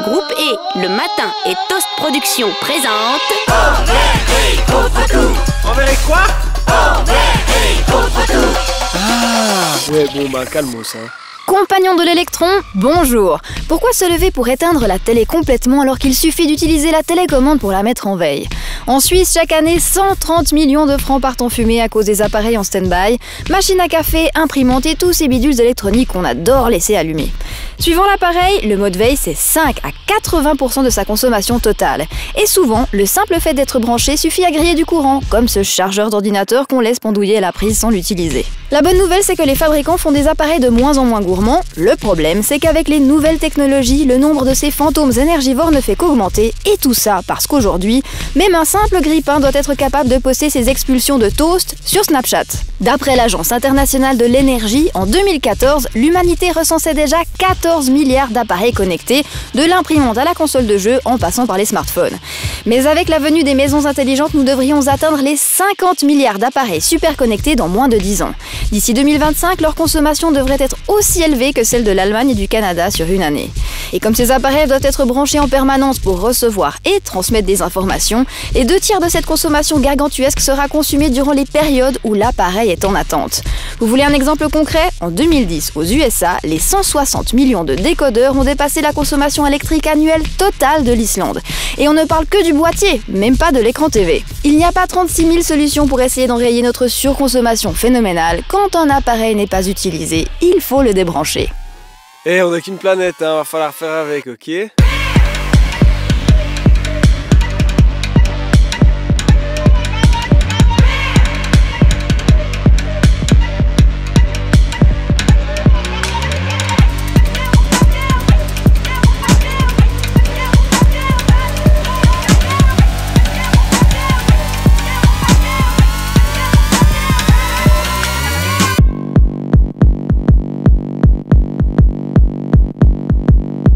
Groupe E, le matin et Toast Production présente... Envers et contre tout. Envers et quoi? Envers et contre tout. Ah, ouais, bon, bah, calmos, hein. Compagnons de l'électron, bonjour. Pourquoi se lever pour éteindre la télé complètement alors qu'il suffit d'utiliser la télécommande pour la mettre en veille? En Suisse, chaque année, 130 millions de francs partent en fumée à cause des appareils en stand-by, machines à café, imprimantes et tous ces bidules électroniques qu'on adore laisser allumer. Suivant l'appareil, le mode veille, c'est 5 à 80% de sa consommation totale. Et souvent, le simple fait d'être branché suffit à griller du courant, comme ce chargeur d'ordinateur qu'on laisse pendouiller à la prise sans l'utiliser. La bonne nouvelle, c'est que les fabricants font des appareils de moins en moins gourmands. Le problème, c'est qu'avec les nouvelles technologies, le nombre de ces fantômes énergivores ne fait qu'augmenter, et tout ça parce qu'aujourd'hui, même un simple grille-pain doit être capable de poster ses expulsions de toast sur Snapchat. D'après l'Agence internationale de l'énergie, en 2014, l'humanité recensait déjà 14 milliards d'appareils connectés, de l'imprimante à la console de jeu en passant par les smartphones. Mais avec la venue des maisons intelligentes, nous devrions atteindre les 50 milliards d'appareils super connectés dans moins de 10 ans. D'ici 2025, leur consommation devrait être aussi élevée que celle de l'Allemagne et du Canada sur une année. Et comme ces appareils doivent être branchés en permanence pour recevoir et transmettre des informations, les 2/3 de cette consommation gargantuesque sera consumée durant les périodes où l'appareil est en attente. Vous voulez un exemple concret? En 2010, aux USA, les 160 millions de décodeurs ont dépassé la consommation électrique annuelle totale de l'Islande. Et on ne parle que du boîtier, même pas de l'écran TV. Il n'y a pas 36 000 solutions pour essayer d'enrayer notre surconsommation phénoménale. Quand un appareil n'est pas utilisé, il faut le débrancher. Eh, on n'a qu'une planète, hein, va falloir faire avec, ok?